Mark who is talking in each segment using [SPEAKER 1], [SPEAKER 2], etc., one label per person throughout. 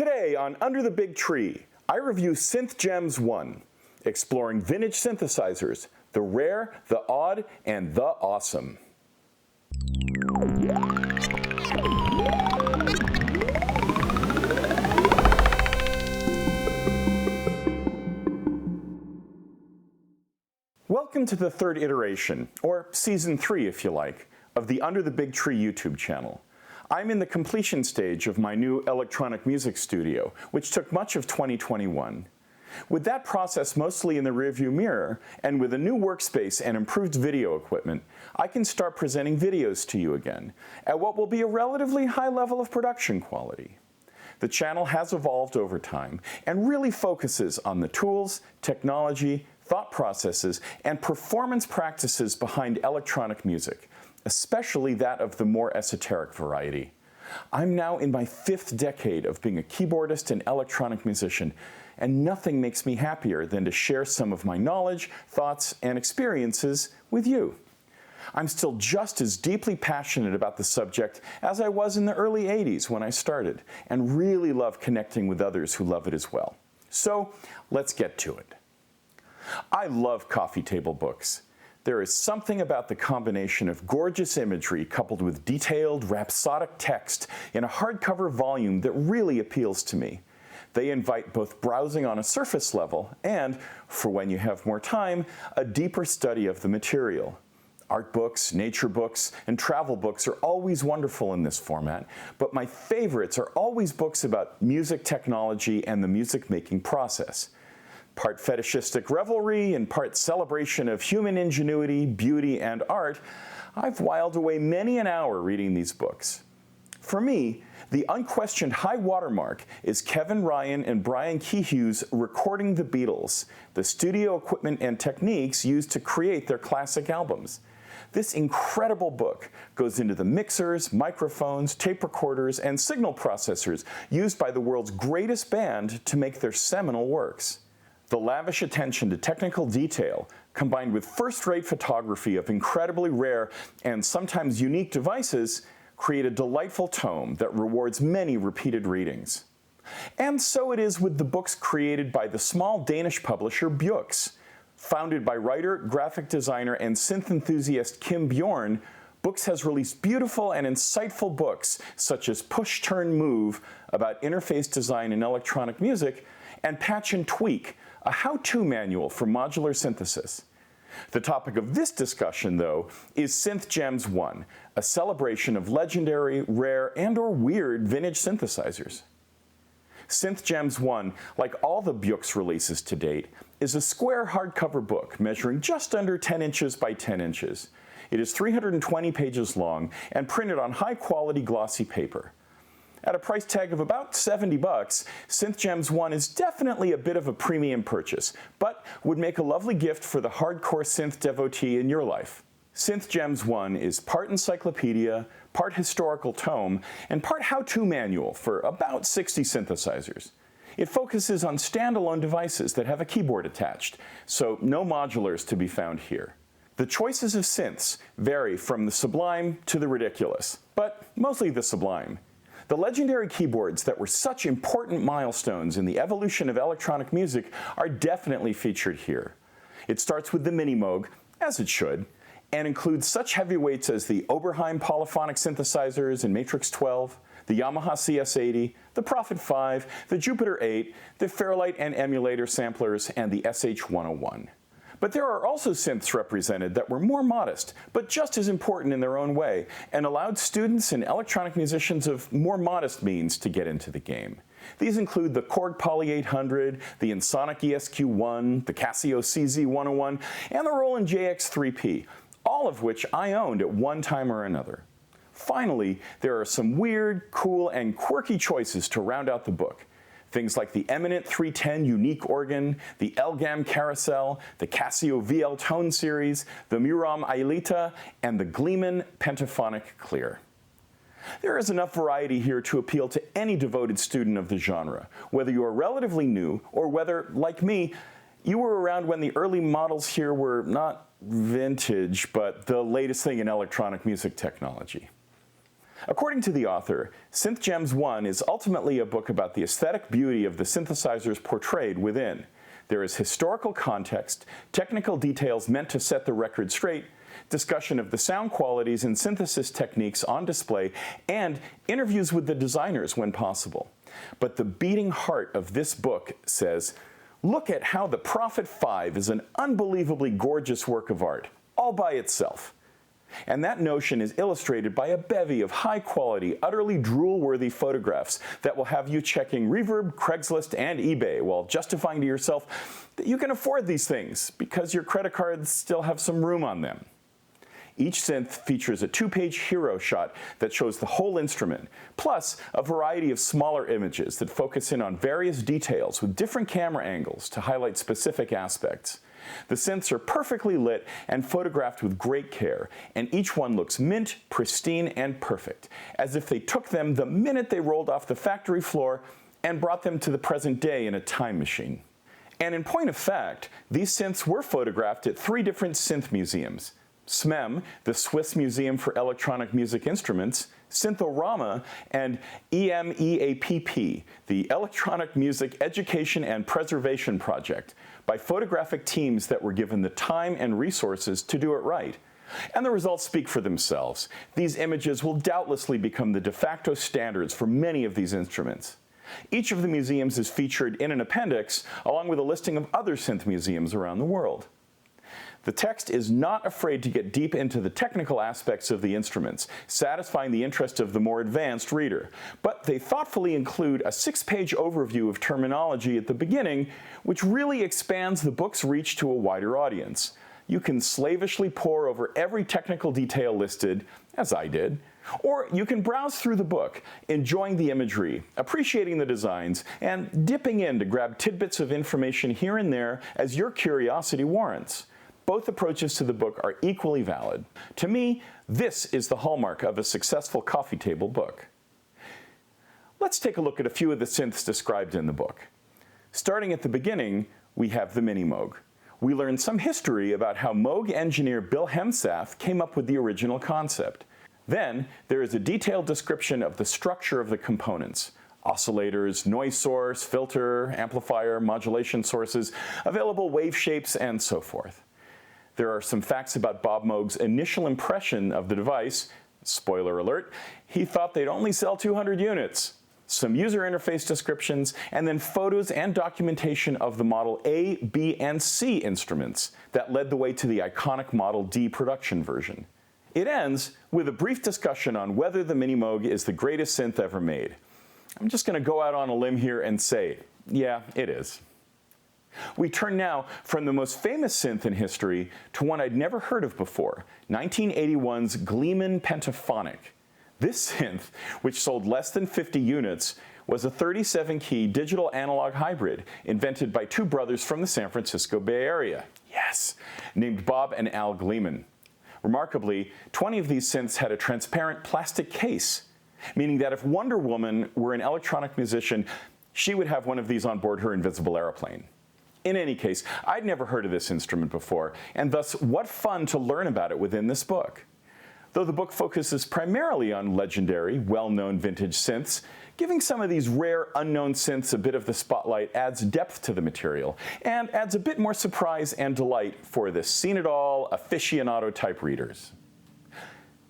[SPEAKER 1] Today on Under the Big Tree, I review Synth Gems 1, exploring vintage synthesizers, the rare, the odd, and the awesome. Welcome to the third iteration, or Season 3 if you like, of the Under the Big Tree YouTube channel. I'm in the completion stage of my new electronic music studio, which took much of 2021. With that process mostly in the rearview mirror, and with a new workspace and improved video equipment, I can start presenting videos to you again, at what will be a relatively high level of production quality. The channel has evolved over time, and really focuses on the tools, technology, thought processes, and performance practices behind electronic music, especially that of the more esoteric variety. I'm now in my 5th decade of being a keyboardist and electronic musician, and nothing makes me happier than to share some of my knowledge, thoughts, and experiences with you. I'm still just as deeply passionate about the subject as I was in the early 80s when I started, and really love connecting with others who love it as well. So let's get to it. I love coffee table books. There is something about the combination of gorgeous imagery coupled with detailed, rhapsodic text in a hardcover volume that really appeals to me. They invite both browsing on a surface level and, for when you have more time, a deeper study of the material. Art books, nature books, and travel books are always wonderful in this format, but my favorites are always books about music technology and the music-making process. Part fetishistic revelry and part celebration of human ingenuity, beauty, and art, I've whiled away many an hour reading these books. For me, the unquestioned high watermark is Kevin Ryan and Brian Kehue's Recording the Beatles, the studio equipment and techniques used to create their classic albums. This incredible book goes into the mixers, microphones, tape recorders, and signal processors used by the world's greatest band to make their seminal works. The lavish attention to technical detail, combined with first-rate photography of incredibly rare and sometimes unique devices, create a delightful tome that rewards many repeated readings. And so it is with the books created by the small Danish publisher Bjooks. Founded by writer, graphic designer, and synth enthusiast Kim Bjorne, Bjooks has released beautiful and insightful books such as Push Turn Move about interface design in electronic music, and Patch and Tweak, a how-to manual for modular synthesis. The topic of this discussion, though, is Synth Gems 1, a celebration of legendary, rare, and/or weird vintage synthesizers. Synth Gems 1, like all the Bjooks releases to date, is a square hardcover book measuring just under 10 inches by 10 inches. It is 320 pages long and printed on high-quality glossy paper. At a price tag of about $70, Synth Gems 1 is definitely a bit of a premium purchase, but would make a lovely gift for the hardcore synth devotee in your life. Synth Gems 1 is part encyclopedia, part historical tome, and part how-to manual for about 60 synthesizers. It focuses on standalone devices that have a keyboard attached, so no modulars to be found here. The choices of synths vary from the sublime to the ridiculous, but mostly the sublime. The legendary keyboards that were such important milestones in the evolution of electronic music are definitely featured here. It starts with the Minimoog, as it should, and includes such heavyweights as the Oberheim polyphonic synthesizers in Matrix 12, the Yamaha Cs80, the Prophet 5, the Jupiter 8, the Fairlight and emulator samplers, and the SH101. But there are also synths represented that were more modest, but just as important in their own way, and allowed students and electronic musicians of more modest means to get into the game. These include the Korg Poly 800, the Ensoniq ESQ1, the Casio CZ101, and the Roland JX3P, all of which I owned at one time or another. Finally, there are some weird, cool, and quirky choices to round out the book. Things like the eminent 310 unique organ, the Elgam carousel, the Casio VL tone series, the Murom Aelita, and the Gleeman Pentaphonic clear. There is enough variety here to appeal to any devoted student of the genre, whether you are relatively new or whether, like me, you were around when the early models here were not vintage, but the latest thing in electronic music technology. According to the author, Synth Gems 1 is ultimately a book about the aesthetic beauty of the synthesizers portrayed within. There is historical context, technical details meant to set the record straight, discussion of the sound qualities and synthesis techniques on display, and interviews with the designers when possible. But the beating heart of this book says, look at how the Prophet 5 is an unbelievably gorgeous work of art, all by itself. And that notion is illustrated by a bevy of high-quality, utterly drool-worthy photographs that will have you checking Reverb, Craigslist, and eBay while justifying to yourself that you can afford these things because your credit cards still have some room on them. Each synth features a 2-page hero shot that shows the whole instrument, plus a variety of smaller images that focus in on various details with different camera angles to highlight specific aspects. The synths are perfectly lit and photographed with great care, and each one looks mint, pristine, and perfect, as if they took them the minute they rolled off the factory floor and brought them to the present day in a time machine. And in point of fact, these synths were photographed at 3 different synth museums: SMEM, the Swiss Museum for Electronic Music Instruments, Synthorama, and EMEAPP, the Electronic Music Education and Preservation Project, by photographic teams that were given the time and resources to do it right. And the results speak for themselves. These images will doubtlessly become the de facto standards for many of these instruments. Each of the museums is featured in an appendix, along with a listing of other synth museums around the world. The text is not afraid to get deep into the technical aspects of the instruments, satisfying the interest of the more advanced reader, but they thoughtfully include a 6-page overview of terminology at the beginning, which really expands the book's reach to a wider audience. You can slavishly pore over every technical detail listed, as I did, or you can browse through the book, enjoying the imagery, appreciating the designs, and dipping in to grab tidbits of information here and there as your curiosity warrants. Both approaches to the book are equally valid. To me, this is the hallmark of a successful coffee table book. Let's take a look at a few of the synths described in the book. Starting at the beginning, we have the Minimoog. We learn some history about how Moog engineer Bill Hemsath came up with the original concept. Then, there is a detailed description of the structure of the components: oscillators, noise source, filter, amplifier, modulation sources, available wave shapes, and so forth. There are some facts about Bob Moog's initial impression of the device. Spoiler alert, he thought they'd only sell 200 units. Some user interface descriptions, and then photos and documentation of the Model A, B, and C instruments that led the way to the iconic Model D production version. It ends with a brief discussion on whether the Minimoog is the greatest synth ever made. I'm just going to go out on a limb here and say, yeah, it is. We turn now from the most famous synth in history to one I'd never heard of before, 1981's Gleeman Pentaphonic. This synth, which sold less than 50 units, was a 37-key digital analog hybrid invented by 2 brothers from the San Francisco Bay Area. Yes, named Bob and Al Gleeman. Remarkably, 20 of these synths had a transparent plastic case, meaning that if Wonder Woman were an electronic musician, she would have one of these on board her invisible airplane. In any case, I'd never heard of this instrument before, and thus what fun to learn about it within this book. Though the book focuses primarily on legendary, well-known vintage synths, giving some of these rare, unknown synths a bit of the spotlight adds depth to the material, and adds a bit more surprise and delight for the seen-it-all, aficionado-type readers.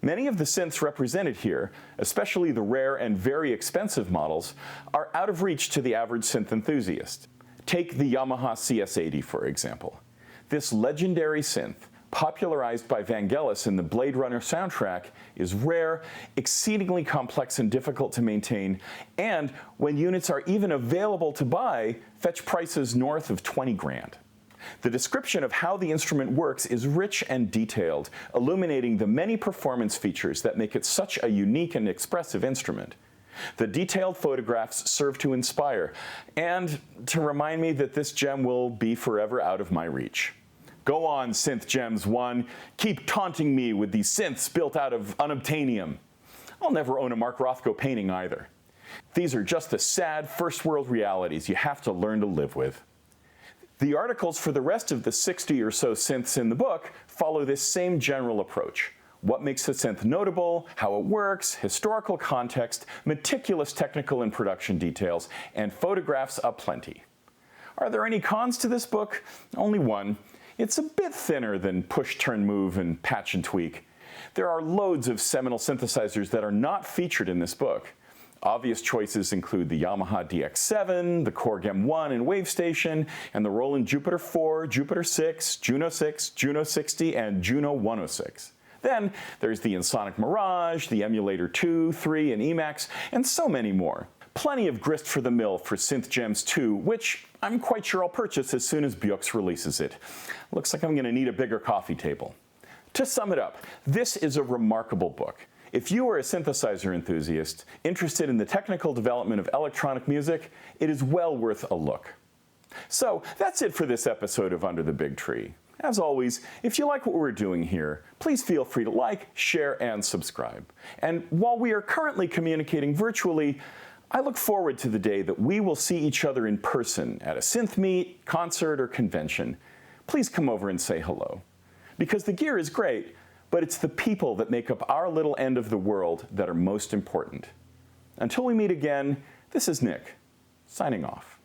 [SPEAKER 1] Many of the synths represented here, especially the rare and very expensive models, are out of reach to the average synth enthusiast. Take the Yamaha Cs80, for example. This legendary synth, popularized by Vangelis in the Blade Runner soundtrack, is rare, exceedingly complex and difficult to maintain, and when units are even available to buy, fetch prices north of 20 grand. The description of how the instrument works is rich and detailed, illuminating the many performance features that make it such a unique and expressive instrument. The detailed photographs serve to inspire, and to remind me that this gem will be forever out of my reach. Go on, Synth Gems 1. Keep taunting me with these synths built out of unobtainium. I'll never own a Mark Rothko painting either. These are just the sad first-world realities you have to learn to live with. The articles for the rest of the 60 or so synths in the book follow this same general approach. what makes a synth notable, how it works, historical context, meticulous technical and production details, and photographs aplenty. Are there any cons to this book? Only one. It's a bit thinner than Push, Turn, Move, and Patch and Tweak. There are loads of seminal synthesizers that are not featured in this book. Obvious choices include the Yamaha DX7, the Korg M1 and WaveStation, and the Roland Jupiter 4, Jupiter 6, Juno 6, Juno 60, and Juno 106. Then there's the Ensoniq Mirage, the Emulator 2, 3, and Emax, and so many more. Plenty of grist for the mill for Synth Gems 2, which I'm quite sure I'll purchase as soon as Bjooks releases it. Looks like I'm going to need a bigger coffee table. To sum it up, this is a remarkable book. If you are a synthesizer enthusiast, interested in the technical development of electronic music, it is well worth a look. So that's it for this episode of Under the Big Tree. As always, if you like what we're doing here, please feel free to like, share, and subscribe. And while we are currently communicating virtually, I look forward to the day that we will see each other in person at a synth meet, concert, or convention. Please come over and say hello. Because the gear is great, but it's the people that make up our little end of the world that are most important. Until we meet again, this is Nick, signing off.